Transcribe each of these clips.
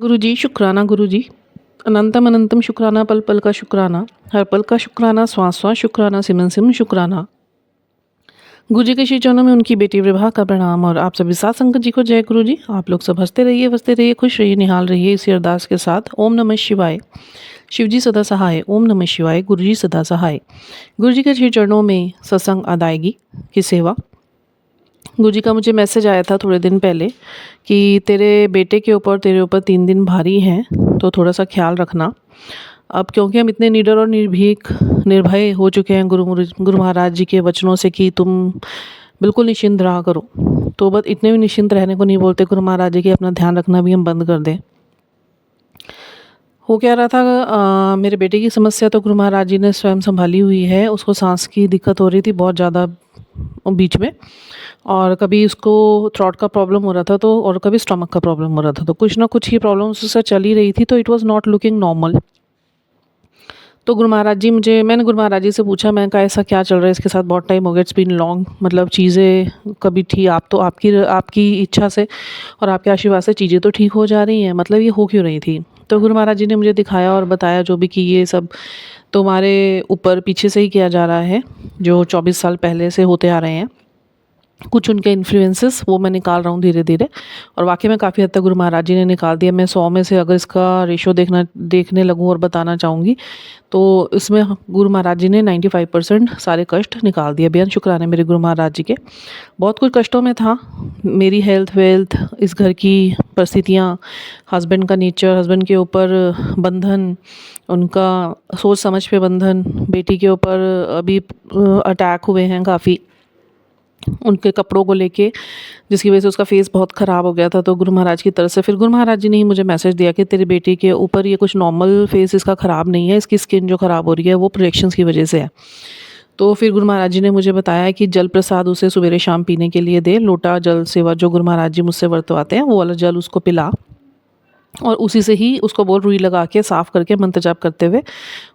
गुरुजी शुक्राना गुरुजी। अनंतम अनंतम शुक्राना, पल पल का शुक्राना, हर पल का शुक्राना, श्वास श्वास शुक्राना, सिमन सिमन शुक्राना। गुरुजी के श्री चरणों में उनकी बेटी विभा का प्रणाम और आप सभी सात संगत जी को जय गुरुजी। आप लोग सब हंसते रहिए, बसते रहिए, खुश रहिए, निहाल रहिए इसी अरदास के साथ। ओम नमः शिवाय। शिवजी सदा सहाय। ओम नमः शिवाय। गुरुजी सदा सहाय। गुरुजी के श्री चरणों में सत्संग अदायगी की सेवा। गुरुजी का मुझे मैसेज आया था थोड़े दिन पहले कि तेरे बेटे के ऊपर, तेरे ऊपर 3 दिन भारी हैं, तो थोड़ा सा ख्याल रखना। अब क्योंकि हम इतने निडर और निर्भीक निर्भय हो चुके हैं गुरु महाराज जी के वचनों से कि तुम बिल्कुल निश्चिंत रहा करो, तो बस इतने भी निश्चिंत रहने को नहीं बोलते गुरु महाराज जी के, अपना ध्यान रखना भी हम बंद कर दें। हो क्या रहा था, मेरे बेटे की समस्या तो गुरु महाराज जी ने स्वयं संभाली हुई है। उसको सांस की दिक्कत हो रही थी बहुत ज़्यादा बीच में, और कभी उसको थ्रॉट का प्रॉब्लम हो रहा था तो, और कभी स्टमक का प्रॉब्लम हो रहा था, तो कुछ ना कुछ ही प्रॉब्लम्स उससे चल ही रही थी। तो it was not looking normal. तो मैंने गुरु महाराज जी से पूछा, मैं कहा ऐसा क्या चल रहा है इसके साथ, बहुत टाइम हो गया, इट्स बीन लॉन्ग, मतलब चीज़ें कभी ठीक, आप तो आपकी इच्छा से और आपके आशीर्वाद से चीज़ें तो ठीक हो जा रही हैं, मतलब ये हो क्यों रही थी। तो गुरु महाराज जी ने मुझे दिखाया और बताया जो भी कि ये सब तुम्हारे ऊपर पीछे से ही किया जा रहा है, जो 24 साल पहले से होते आ रहे हैं। कुछ उनके इन्फ्लुएंसेस वो मैं निकाल रहा हूँ धीरे धीरे, और वाकई में काफ़ी हद तक गुरु महाराज जी ने निकाल दिया। मैं 100 में से अगर इसका रेशो देखने लगूँ और बताना चाहूँगी तो इसमें गुरु महाराज जी ने 95% सारे कष्ट निकाल दिए। बेहद शुक्राने मेरे गुरु महाराज जी के। बहुत कुछ कष्टों में था, मेरी हेल्थ वेल्थ, इस घर की परिस्थितियाँ, हस्बैंड का नेचर, हस्बैंड के ऊपर बंधन, उनका सोच समझ पे बंधन, बेटी के ऊपर अभी अटैक हुए हैं काफ़ी उनके कपड़ों को लेके, जिसकी वजह से उसका फेस बहुत ख़राब हो गया था। तो गुरु महाराज की तरफ से फिर गुरु महाराज जी ने ही मुझे मैसेज दिया कि तेरी बेटी के ऊपर ये कुछ नॉर्मल फेस इसका ख़राब नहीं है, इसकी स्किन जो ख़राब हो रही है वो प्रोजेक्शंस की वजह से है। तो फिर गुरु महाराज जी ने मुझे बताया कि जल प्रसाद उसे सवेरे शाम पीने के लिए दे, लोटा जल सेवा जो गुरु महाराज जी मुझसे वर्तवाते हैं वो वाला जल उसको पिला, और उसी से ही उसको बोल रुई लगा के साफ़ करके मंत्र जाप करते हुए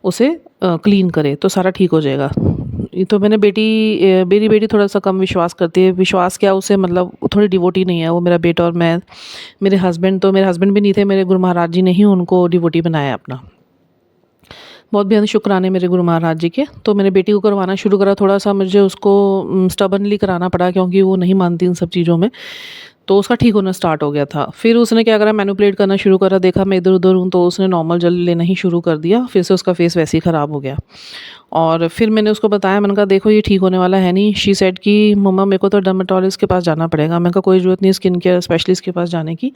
उसे क्लीन करे तो सारा ठीक हो जाएगा। ये तो मेरी बेटी थोड़ा सा कम विश्वास करती है। विश्वास क्या, उसे मतलब थोड़ी डिवोटी नहीं है वो। मेरा बेटा और मैं, मेरे हस्बैंड भी नहीं थे, मेरे गुरु महाराज जी ने ही उनको डिवोटी बनाया अपना। बहुत बेहद शुक्राने मेरे गुरु महाराज जी के। तो मैंने बेटी को करवाना शुरू करा, थोड़ा सा मुझे उसको स्टबनली कराना पड़ा क्योंकि वो नहीं मानती इन सब चीज़ों में। तो उसका ठीक होना स्टार्ट हो गया था। फिर उसने क्या करा, मैनिपुलेट करना शुरू करा, देखा मैं इधर उधर हूँ तो उसने नॉर्मल जल लेना ही शुरू कर दिया। फिर से उसका फेस वैसे ही ख़राब हो गया। और फिर मैंने उसको बताया, मैंने कहा देखो ये ठीक होने वाला है नहीं। शी सेड कि मम्मा मेरे को तो डर्मेटोलॉजिस्ट के पास जाना पड़ेगा। मैंने कहा कोई ज़रूरत नहीं स्किन केयर स्पेशलिस्ट के पास जाने की,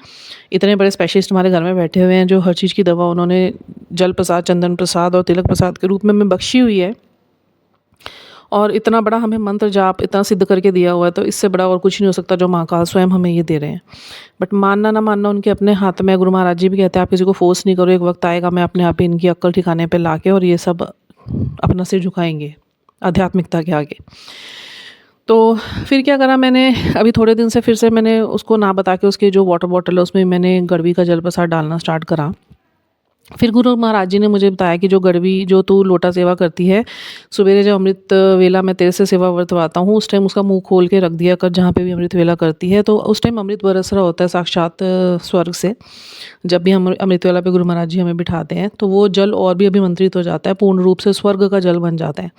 इतने बड़े स्पेशलिस्ट हमारे घर में बैठे हुए हैं जो हर चीज़ की दवा उन्होंने जल प्रसाद, चंदन प्रसाद और तिलक प्रसाद के रूप में हमें बख्शी हुई है, और इतना बड़ा हमें मंत्र जाप इतना सिद्ध करके दिया हुआ है, तो इससे बड़ा और कुछ नहीं हो सकता जो महाकाल स्वयं हमें ये दे रहे हैं। बट मानना ना मानना उनके अपने हाथ में। गुरु महाराज जी भी कहते हैं आप किसी को फोर्स नहीं करो, एक वक्त आएगा मैं अपने आप ही इनकी अक्ल ठिकाने पे लाके और ये सब अपना सिर झुकाएंगे आध्यात्मिकता के आगे। तो फिर क्या करा मैंने, अभी थोड़े दिन से फिर से मैंने उसको ना बता के उसके जो वाटर बॉटल है उसमें मैंने गड़वी का जल प्रसाद डालना स्टार्ट करा। फिर गुरु महाराज जी ने मुझे बताया कि जो तू लोटा सेवा करती है, सवेरे जब अमृत वेला मैं तेरे से सेवा वर्तवाता हूँ उस टाइम उसका मुंह खोल के रख दिया कर, जहाँ पे भी अमृत वेला करती है तो उस टाइम अमृत बरस रहा होता है साक्षात स्वर्ग से। जब भी हम अमृत वेला पे गुरु महाराज जी हमें बिठाते हैं तो वो जल और भी अभिमंत्रित हो जाता है, पूर्ण रूप से स्वर्ग का जल बन जाता है।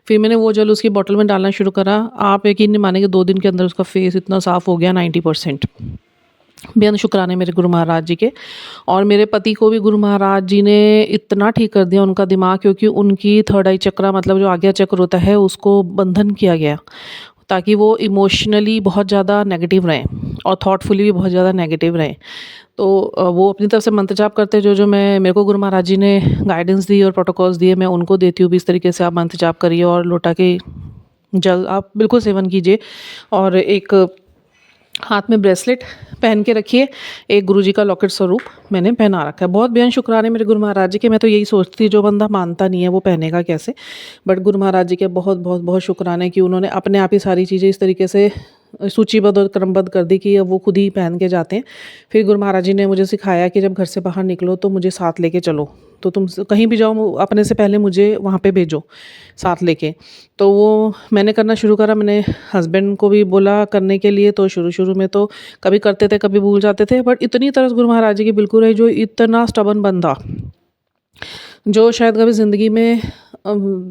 फिर मैंने वो जल उसकी बॉटल में डालना शुरू करा। आप यकीन नहीं मानेंगे 2 दिन के अंदर उसका फेस इतना साफ़ हो गया 90%। बेहद शुक्राने मेरे गुरु महाराज जी के। और मेरे पति को भी गुरु महाराज जी ने इतना ठीक कर दिया उनका दिमाग, क्योंकि उनकी थर्ड आई चक्रा मतलब जो आज्ञा चक्र होता है उसको बंधन किया गया, ताकि वो इमोशनली बहुत ज़्यादा नेगेटिव रहें और थॉटफुली भी बहुत ज़्यादा नेगेटिव रहें। तो वो अपनी तरफ से मंत्र जाप करते जो मेरे को गुरु महाराज जी ने गाइडेंस दी और प्रोटोकॉल्स दिए, मैं उनको देती हूँ भी इस तरीके से आप मंत्र जाप करिए और लोटा के जल आप बिल्कुल सेवन कीजिए। और एक हाथ में ब्रेसलेट पहन के रखिए, एक गुरुजी का लॉकेट स्वरूप मैंने पहना रखा है। बहुत बेहद शुक्राने मेरे गुरु महाराज जी के। मैं तो यही सोचती थी जो बंदा मानता नहीं है वो पहनेगा कैसे, बट गुरु महाराज जी के बहुत बहुत बहुत शुक्राने कि उन्होंने अपने आप ही सारी चीज़ें इस तरीके से सूचीबद्ध और क्रमबद्ध कर दी कि अब वो खुद ही पहन के जाते हैं। फिर गुरु महाराज जी ने मुझे सिखाया कि जब घर से बाहर निकलो तो मुझे साथ लेके चलो, तो तुम कहीं भी जाओ अपने से पहले मुझे वहाँ पे भेजो साथ लेके। तो वो मैंने करना शुरू करा। मैंने हस्बैंड को भी बोला करने के लिए, तो शुरू शुरू में तो कभी करते थे कभी भूल जाते थे, बट इतनी तरस गुरु महाराज जी की बिल्कुल है, जो इतना स्टबन बंदा जो शायद कभी ज़िंदगी में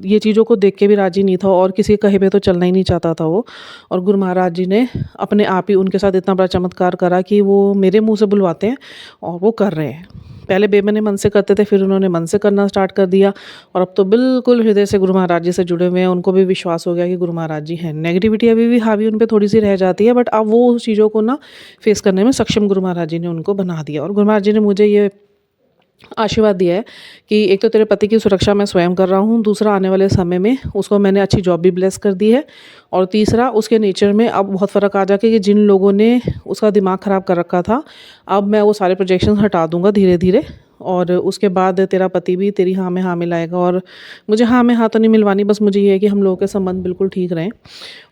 ये चीज़ों को देख के भी राज़ी नहीं था और किसी के कहे पे तो चलना ही नहीं चाहता था वो। और गुरु महाराज जी ने अपने आप ही उनके साथ इतना बड़ा चमत्कार करा कि वो मेरे मुंह से बुलवाते हैं और वो कर रहे हैं। पहले बेमने मन से करते थे, फिर उन्होंने मन से करना स्टार्ट कर दिया और अब तो बिल्कुल हृदय से गुरु महाराज जी से जुड़े हुए हैं। उनको भी विश्वास हो गया कि गुरु महाराज जी हैं। नेगेटिविटी अभी भी हावी उन पे थोड़ी सी रह जाती है, बट अब वो उस चीज़ों को ना फेस करने में सक्षम गुरु महाराज जी ने उनको बना दिया। और गुरु महाराज जी ने मुझे ये आशीर्वाद दिया है कि एक तो तेरे पति की सुरक्षा मैं स्वयं कर रहा हूँ, दूसरा आने वाले समय में उसको मैंने अच्छी जॉब भी ब्लेस कर दी है, और तीसरा उसके नेचर में अब बहुत फ़र्क आ जाके कि जिन लोगों ने उसका दिमाग ख़राब कर रखा था, अब मैं वो सारे प्रोजेक्शन हटा दूंगा धीरे धीरे। और उसके बाद तेरा पति भी तेरी हाँ में हाँ मिलाएगा। और मुझे हाँ में हाँ तो नहीं मिलवानी, बस मुझे ये है कि हम लोगों के संबंध बिल्कुल ठीक रहें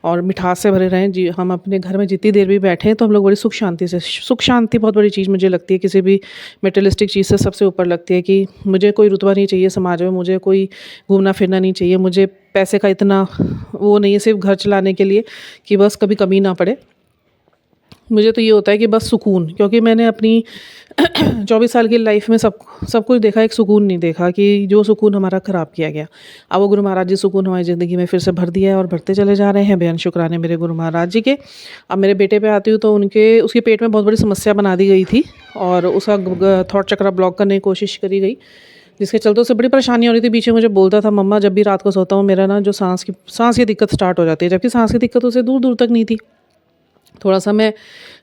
और मिठास से भरे रहें। जी, हम अपने घर में जितनी देर भी बैठे हैं तो हम लोग बड़ी सुख शांति से, सुख शांति बहुत बड़ी चीज़ मुझे लगती है, किसी भी मेटेरियलिस्टिक चीज़ से सबसे ऊपर लगती है। कि मुझे कोई रुतबा नहीं चाहिए समाज में, मुझे कोई घूमना फिरना नहीं चाहिए, मुझे पैसे का इतना वो नहीं है सिर्फ घर चलाने के लिए कि बस कभी कमी ना पड़े। मुझे तो ये होता है कि बस सुकून, क्योंकि मैंने अपनी 24 साल की लाइफ में सब कुछ देखा, एक सुकून नहीं देखा कि जो सुकून हमारा ख़राब किया गया। अब वो गुरु महाराज जी सुकून हमारी ज़िंदगी में फिर से भर दिया है और भरते चले जा रहे हैं। बेअंत शुक्राने मेरे गुरु महाराज जी के। अब मेरे बेटे पे आती हूँ तो उसके पेट में बहुत बड़ी समस्या बना दी गई थी और उसका थॉट चक्र ब्लॉक करने की कोशिश करी गई, जिसके चलते उसे बड़ी परेशानी हो रही थी। पीछे मुझे बोलता था, मम्मा जब भी रात को सोता हूँ मेरा ना जो सांस की दिक्कत स्टार्ट हो जाती है, जबकि सांस की दिक्कत उसे दूर दूर तक नहीं थी। थोड़ा समय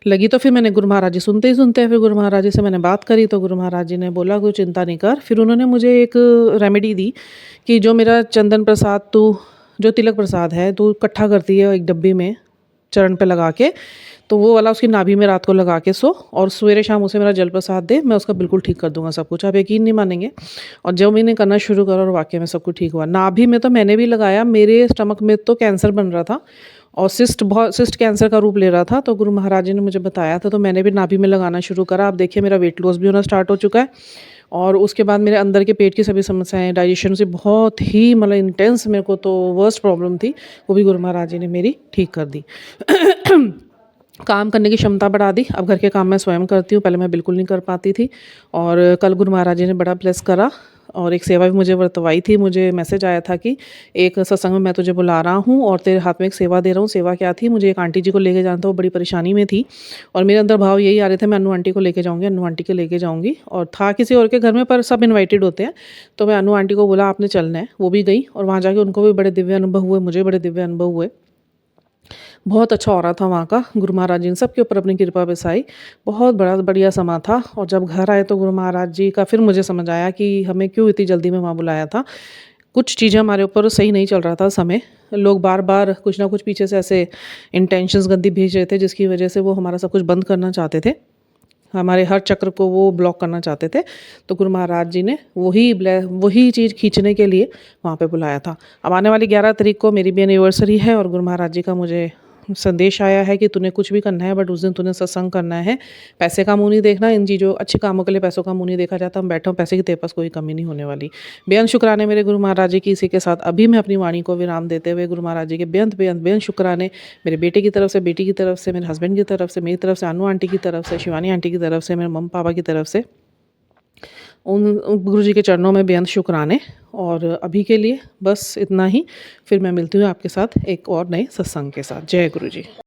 लगी तो फिर मैंने गुरु महाराज जी सुनते ही सुनते हैं, फिर गुरु महाराज जी से मैंने बात करी तो गुरु महाराज जी ने बोला कोई चिंता नहीं कर। फिर उन्होंने मुझे एक रेमेडी दी कि जो मेरा चंदन प्रसाद जो तिलक प्रसाद है तू इकट्ठा करती है एक डब्बी में चरण पे लगा के, तो वो वाला उसकी नाभि में रात को लगा के सो और सवेरे शाम उसे मेरा जल प्रसाद दे, मैं उसका बिल्कुल ठीक कर दूंगा सब कुछ। आप यकीन नहीं मानेंगे। और जब मैंने करना शुरू करा और वाकई में सब कुछ ठीक हुआ। नाभि में तो मैंने भी लगाया, मेरे स्टमक में तो कैंसर बन रहा था और सिस्ट कैंसर का रूप ले रहा था। तो गुरु महाराज जी ने मुझे बताया था, तो मैंने भी नाभि में लगाना शुरू करा। आप देखिए मेरा वेट लॉस भी होना स्टार्ट हो चुका है और उसके बाद मेरे अंदर के पेट की सभी समस्याएं, डाइजेशन से बहुत ही मतलब इंटेंस मेरे को तो वर्स्ट प्रॉब्लम थी, वो भी गुरु महाराज जी ने मेरी ठीक कर दी। काम करने की क्षमता बढ़ा दी। अब घर के काम मैं स्वयं करती हूँ, पहले मैं बिल्कुल नहीं कर पाती थी। और कल गुरु महाराज जी ने बड़ा ब्लेस करा और एक सेवा भी मुझे वर्तवाई थी। मुझे मैसेज आया था कि एक सत्संग में मैं तुझे बुला रहा हूँ और तेरे हाथ में एक सेवा दे रहा हूँ। सेवा क्या थी, मुझे एक आंटी जी को लेके जाना था, वो बड़ी परेशानी में थी और मेरे अंदर भाव यही आ रहे थे मैं अनु आंटी को लेके जाऊँगी, अनु आंटी को लेके जाऊँगी। और था किसी और के घर में, पर सब इन्वाइटेड होते हैं, तो मैं अनु आंटी को बोला आपने चलना है। वो भी गई और वहाँ जाके उनको भी बड़े दिव्य अनुभव हुए, मुझे बड़े दिव्य अनुभव हुए। बहुत अच्छा हो रहा था वहाँ का। गुरु महाराज जी ने सबके ऊपर अपनी कृपा बरसाई। बहुत बड़ा बढ़िया समा था। और जब घर आए तो गुरु महाराज जी का फिर मुझे समझ आया कि हमें क्यों इतनी जल्दी में वहाँ बुलाया था। कुछ चीज़ें हमारे ऊपर सही नहीं चल रहा था समय। लोग बार बार कुछ ना कुछ पीछे से ऐसे इंटेंशंस गंदी भेज रहे थे, जिसकी वजह से वो हमारा सब कुछ बंद करना चाहते थे, हमारे हर चक्र को वो ब्लॉक करना चाहते थे। तो गुरु महाराज जी ने वही चीज़ खींचने के लिए वहाँ पे बुलाया था। अब आने वाली 11 तारीख को मेरी भी एनिवर्सरी है और गुरु महाराज जी का मुझे संदेश आया है कि तूने कुछ भी करना है, बट उस दिन तूने सत्संग करना है। पैसे का मुँह नहीं देखना, इन चीज़ों अच्छे कामों के लिए पैसों का मुँह नहीं देखा जाता। हम बैठे पैसे की तेरे पास कोई कमी नहीं होने वाली। बेअंत शुक्राने मेरे गुरु महाराज जी की। इसी के साथ अभी मैं अपनी वाणी को विराम देते हुए गुरु महाराज जी के बेअंत शुक्राने मेरे बेटे की तरफ से, बेटी की तरफ से, मेरे हस्बैंड की तरफ से, मेरी तरफ से, अनु आंटी की तरफ से, शिवानी आंटी की तरफ से, मेरे मम्मी पापा की तरफ से, उन गुरु जी के चरणों में बेअंत शुक्राने। और अभी के लिए बस इतना ही। फिर मैं मिलती हूँ आपके साथ एक और नए सत्संग के साथ। जय गुरु जी।